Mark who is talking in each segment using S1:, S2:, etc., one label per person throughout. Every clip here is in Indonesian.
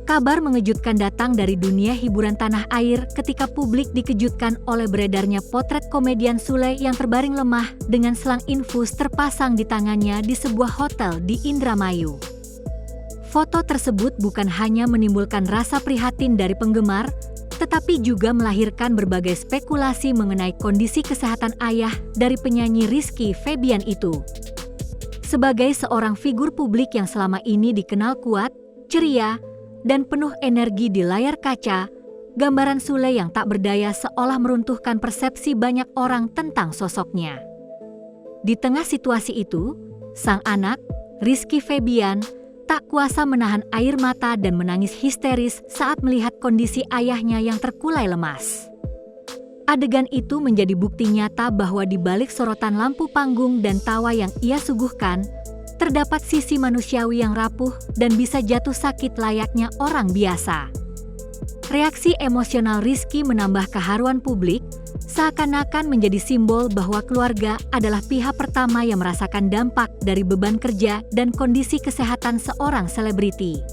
S1: Kabar mengejutkan datang dari dunia hiburan tanah air ketika publik dikejutkan oleh beredarnya potret komedian Sule yang terbaring lemah dengan selang infus terpasang di tangannya di sebuah hotel di Indramayu. Foto tersebut bukan hanya menimbulkan rasa prihatin dari penggemar, tetapi juga melahirkan berbagai spekulasi mengenai kondisi kesehatan ayah dari penyanyi Rizky Febian itu. Sebagai seorang figur publik yang selama ini dikenal kuat, ceria, dan penuh energi di layar kaca, gambaran Sule yang tak berdaya seolah meruntuhkan persepsi banyak orang tentang sosoknya. Di tengah situasi itu, sang anak, Rizky Febian, tak kuasa menahan air mata dan menangis histeris saat melihat kondisi ayahnya yang terkulai lemas. Adegan itu menjadi bukti nyata bahwa di balik sorotan lampu panggung dan tawa yang ia suguhkan, terdapat sisi manusiawi yang rapuh dan bisa jatuh sakit layaknya orang biasa. Reaksi emosional Rizky menambah keharuan publik, seakan-akan menjadi simbol bahwa keluarga adalah pihak pertama yang merasakan dampak dari beban kerja dan kondisi kesehatan seorang selebriti.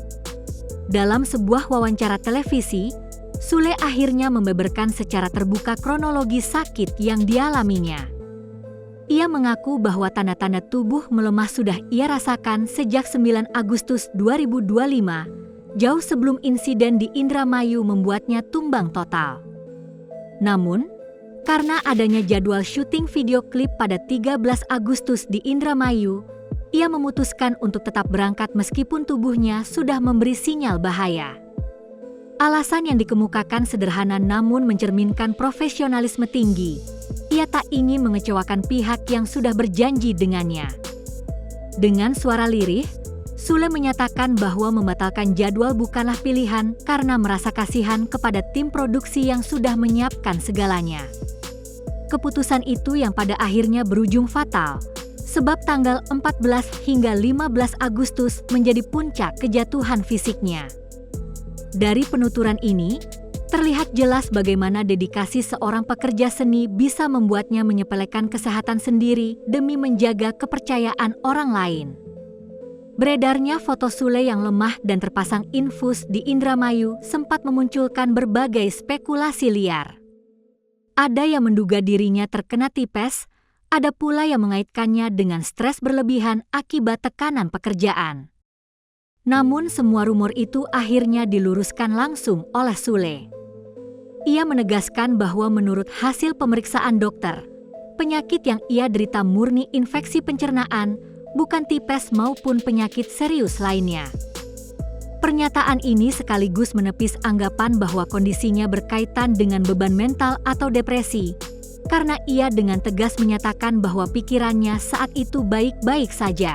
S1: Dalam sebuah wawancara televisi, Sule akhirnya membeberkan secara terbuka kronologi sakit yang dialaminya. Ia mengaku bahwa tanda-tanda tubuh melemah sudah ia rasakan sejak 9 Agustus 2025, jauh sebelum insiden di Indramayu membuatnya tumbang total. Namun, karena adanya jadwal syuting video klip pada 13 Agustus di Indramayu, ia memutuskan untuk tetap berangkat meskipun tubuhnya sudah memberi sinyal bahaya. Alasan yang dikemukakan sederhana namun mencerminkan profesionalisme tinggi. Ia tak ingin mengecewakan pihak yang sudah berjanji dengannya. Dengan suara lirih, Sule menyatakan bahwa membatalkan jadwal bukanlah pilihan karena merasa kasihan kepada tim produksi yang sudah menyiapkan segalanya. Keputusan itu yang pada akhirnya berujung fatal, sebab tanggal 14 hingga 15 Agustus menjadi puncak kejatuhan fisiknya. Dari penuturan ini, terlihat jelas bagaimana dedikasi seorang pekerja seni bisa membuatnya menyepelekan kesehatan sendiri demi menjaga kepercayaan orang lain. Beredarnya foto Sule yang lemah dan terpasang infus di Indramayu sempat memunculkan berbagai spekulasi liar. Ada yang menduga dirinya terkena tipes, ada pula yang mengaitkannya dengan stres berlebihan akibat tekanan pekerjaan. Namun semua rumor itu akhirnya diluruskan langsung oleh Sule. Ia menegaskan bahwa menurut hasil pemeriksaan dokter, penyakit yang ia derita murni infeksi pencernaan, bukan tipes maupun penyakit serius lainnya. Pernyataan ini sekaligus menepis anggapan bahwa kondisinya berkaitan dengan beban mental atau depresi, karena ia dengan tegas menyatakan bahwa pikirannya saat itu baik-baik saja.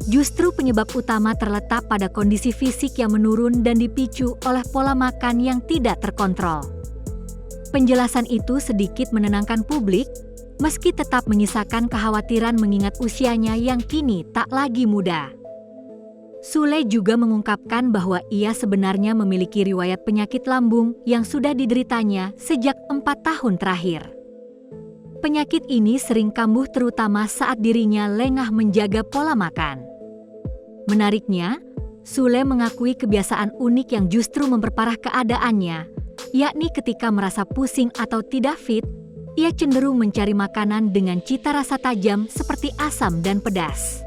S1: Justru penyebab utama terletak pada kondisi fisik yang menurun dan dipicu oleh pola makan yang tidak terkontrol. Penjelasan itu sedikit menenangkan publik, meski tetap menyisakan kekhawatiran mengingat usianya yang kini tak lagi muda. Sule juga mengungkapkan bahwa ia sebenarnya memiliki riwayat penyakit lambung yang sudah dideritanya sejak 4 tahun terakhir. Penyakit ini sering kambuh terutama saat dirinya lengah menjaga pola makan. Menariknya, Sule mengakui kebiasaan unik yang justru memperparah keadaannya, yakni ketika merasa pusing atau tidak fit, ia cenderung mencari makanan dengan cita rasa tajam seperti asam dan pedas.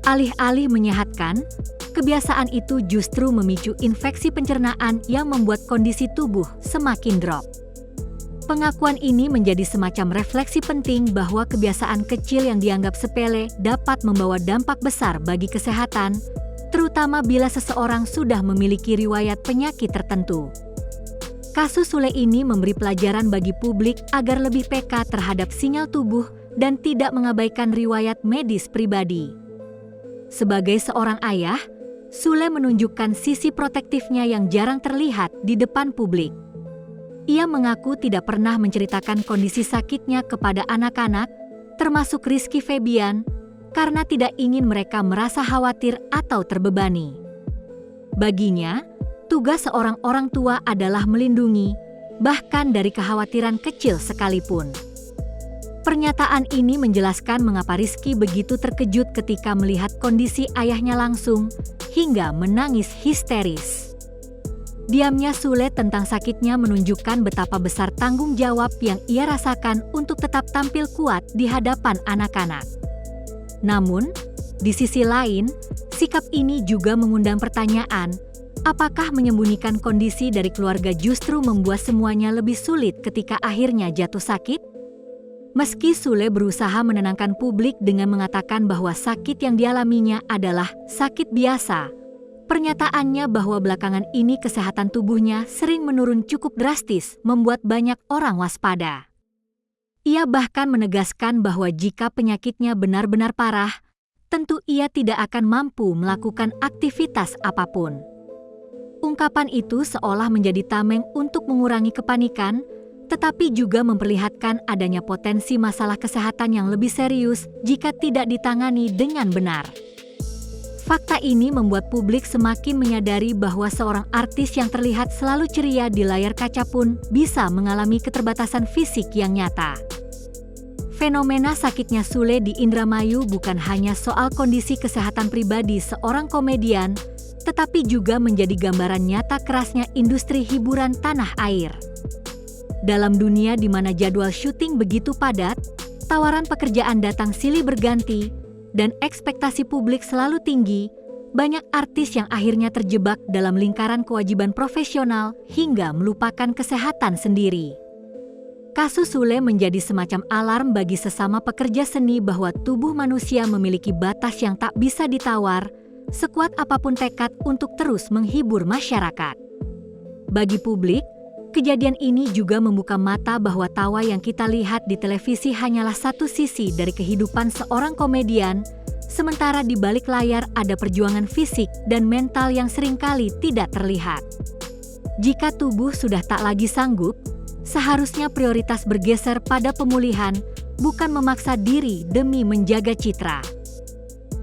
S1: Alih-alih menyehatkan, kebiasaan itu justru memicu infeksi pencernaan yang membuat kondisi tubuh semakin drop. Pengakuan ini menjadi semacam refleksi penting bahwa kebiasaan kecil yang dianggap sepele dapat membawa dampak besar bagi kesehatan, terutama bila seseorang sudah memiliki riwayat penyakit tertentu. Kasus Sule ini memberi pelajaran bagi publik agar lebih peka terhadap sinyal tubuh dan tidak mengabaikan riwayat medis pribadi. Sebagai seorang ayah, Sule menunjukkan sisi protektifnya yang jarang terlihat di depan publik. Ia mengaku tidak pernah menceritakan kondisi sakitnya kepada anak-anak, termasuk Rizky Febian, karena tidak ingin mereka merasa khawatir atau terbebani. Baginya, tugas seorang orang tua adalah melindungi, bahkan dari kekhawatiran kecil sekalipun. Pernyataan ini menjelaskan mengapa Rizky begitu terkejut ketika melihat kondisi ayahnya langsung, hingga menangis histeris. Diamnya Sule tentang sakitnya menunjukkan betapa besar tanggung jawab yang ia rasakan untuk tetap tampil kuat di hadapan anak-anak. Namun, di sisi lain, sikap ini juga mengundang pertanyaan, apakah menyembunyikan kondisi dari keluarga justru membuat semuanya lebih sulit ketika akhirnya jatuh sakit? Meski Sule berusaha menenangkan publik dengan mengatakan bahwa sakit yang dialaminya adalah sakit biasa, pernyataannya bahwa belakangan ini kesehatan tubuhnya sering menurun cukup drastis membuat banyak orang waspada. Ia bahkan menegaskan bahwa jika penyakitnya benar-benar parah, tentu ia tidak akan mampu melakukan aktivitas apapun. Ungkapan itu seolah menjadi tameng untuk mengurangi kepanikan, tetapi juga memperlihatkan adanya potensi masalah kesehatan yang lebih serius jika tidak ditangani dengan benar. Fakta ini membuat publik semakin menyadari bahwa seorang artis yang terlihat selalu ceria di layar kaca pun bisa mengalami keterbatasan fisik yang nyata. Fenomena sakitnya Sule di Indramayu bukan hanya soal kondisi kesehatan pribadi seorang komedian, tetapi juga menjadi gambaran nyata kerasnya industri hiburan tanah air. Dalam dunia di mana jadwal syuting begitu padat, tawaran pekerjaan datang silih berganti, dan ekspektasi publik selalu tinggi, banyak artis yang akhirnya terjebak dalam lingkaran kewajiban profesional hingga melupakan kesehatan sendiri. Kasus Sule menjadi semacam alarm bagi sesama pekerja seni bahwa tubuh manusia memiliki batas yang tak bisa ditawar, sekuat apapun tekad untuk terus menghibur masyarakat. Bagi publik, kejadian ini juga membuka mata bahwa tawa yang kita lihat di televisi hanyalah satu sisi dari kehidupan seorang komedian, sementara di balik layar ada perjuangan fisik dan mental yang seringkali tidak terlihat. Jika tubuh sudah tak lagi sanggup, seharusnya prioritas bergeser pada pemulihan, bukan memaksa diri demi menjaga citra.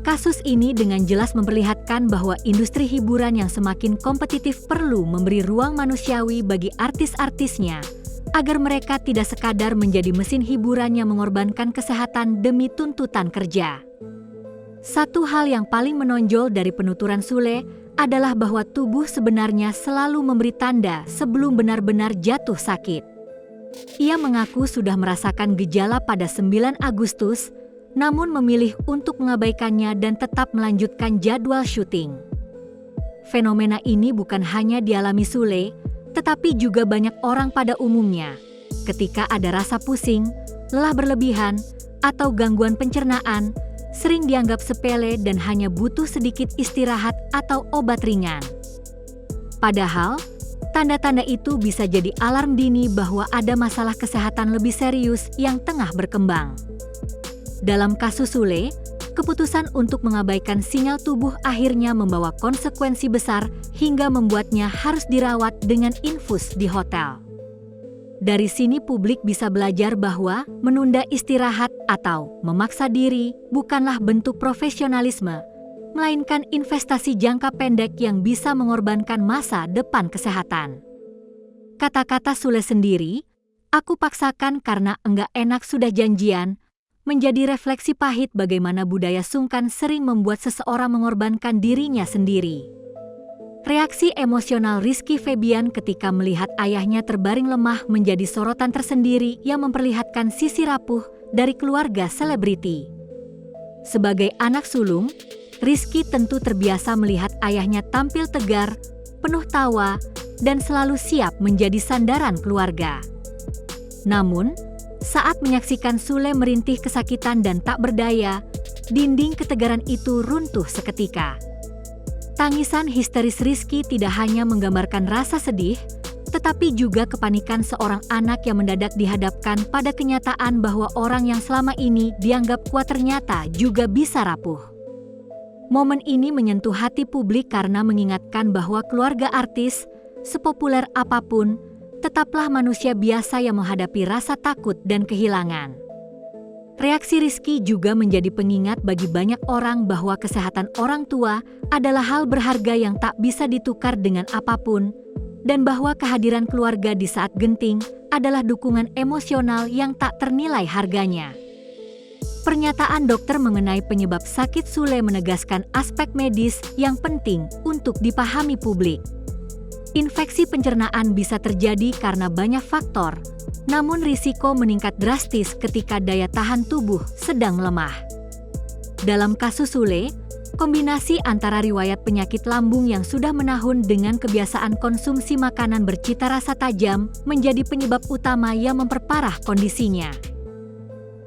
S1: Kasus ini dengan jelas memperlihatkan bahwa industri hiburan yang semakin kompetitif perlu memberi ruang manusiawi bagi artis-artisnya, agar mereka tidak sekadar menjadi mesin hiburan yang mengorbankan kesehatan demi tuntutan kerja. Satu hal yang paling menonjol dari penuturan Sule adalah bahwa tubuh sebenarnya selalu memberi tanda sebelum benar-benar jatuh sakit. Ia mengaku sudah merasakan gejala pada 9 Agustus, namun memilih untuk mengabaikannya dan tetap melanjutkan jadwal syuting. Fenomena ini bukan hanya dialami Sule, tetapi juga banyak orang pada umumnya. Ketika ada rasa pusing, lelah berlebihan, atau gangguan pencernaan, sering dianggap sepele dan hanya butuh sedikit istirahat atau obat ringan. Padahal, tanda-tanda itu bisa jadi alarm dini bahwa ada masalah kesehatan lebih serius yang tengah berkembang. Dalam kasus Sule, keputusan untuk mengabaikan sinyal tubuh akhirnya membawa konsekuensi besar hingga membuatnya harus dirawat dengan infus di hotel. Dari sini publik bisa belajar bahwa menunda istirahat atau memaksa diri bukanlah bentuk profesionalisme, melainkan investasi jangka pendek yang bisa mengorbankan masa depan kesehatan. Kata-kata Sule sendiri, "Aku paksakan karena enggak enak sudah janjian," menjadi refleksi pahit bagaimana budaya sungkan sering membuat seseorang mengorbankan dirinya sendiri. Reaksi emosional Rizky Febian ketika melihat ayahnya terbaring lemah menjadi sorotan tersendiri yang memperlihatkan sisi rapuh dari keluarga selebriti. Sebagai anak sulung, Rizky tentu terbiasa melihat ayahnya tampil tegar, penuh tawa, dan selalu siap menjadi sandaran keluarga. Namun, saat menyaksikan Sule merintih kesakitan dan tak berdaya, dinding ketegaran itu runtuh seketika. Tangisan histeris Rizky tidak hanya menggambarkan rasa sedih, tetapi juga kepanikan seorang anak yang mendadak dihadapkan pada kenyataan bahwa orang yang selama ini dianggap kuat ternyata juga bisa rapuh. Momen ini menyentuh hati publik karena mengingatkan bahwa keluarga artis, sepopuler apapun, tetaplah manusia biasa yang menghadapi rasa takut dan kehilangan. Reaksi Rizky juga menjadi pengingat bagi banyak orang bahwa kesehatan orang tua adalah hal berharga yang tak bisa ditukar dengan apapun, dan bahwa kehadiran keluarga di saat genting adalah dukungan emosional yang tak ternilai harganya. Pernyataan dokter mengenai penyebab sakit Sule menegaskan aspek medis yang penting untuk dipahami publik. Infeksi pencernaan bisa terjadi karena banyak faktor, namun risiko meningkat drastis ketika daya tahan tubuh sedang lemah. Dalam kasus Sule, kombinasi antara riwayat penyakit lambung yang sudah menahun dengan kebiasaan konsumsi makanan bercita rasa tajam menjadi penyebab utama yang memperparah kondisinya.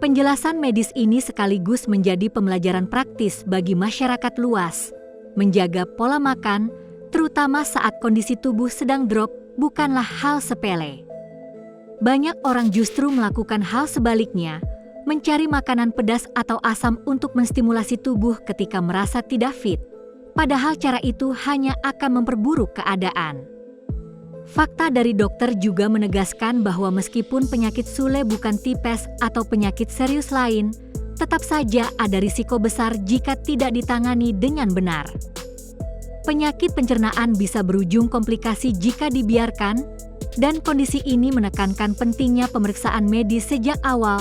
S1: Penjelasan medis ini sekaligus menjadi pembelajaran praktis bagi masyarakat luas. Menjaga pola makan, terutama saat kondisi tubuh sedang drop, bukanlah hal sepele. Banyak orang justru melakukan hal sebaliknya, mencari makanan pedas atau asam untuk menstimulasi tubuh ketika merasa tidak fit. Padahal cara itu hanya akan memperburuk keadaan. Fakta dari dokter juga menegaskan bahwa meskipun penyakit Sule bukan tipes atau penyakit serius lain, tetap saja ada risiko besar jika tidak ditangani dengan benar. Penyakit pencernaan bisa berujung komplikasi jika dibiarkan, dan kondisi ini menekankan pentingnya pemeriksaan medis sejak awal,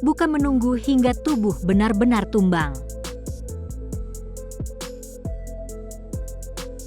S1: bukan menunggu hingga tubuh benar-benar tumbang.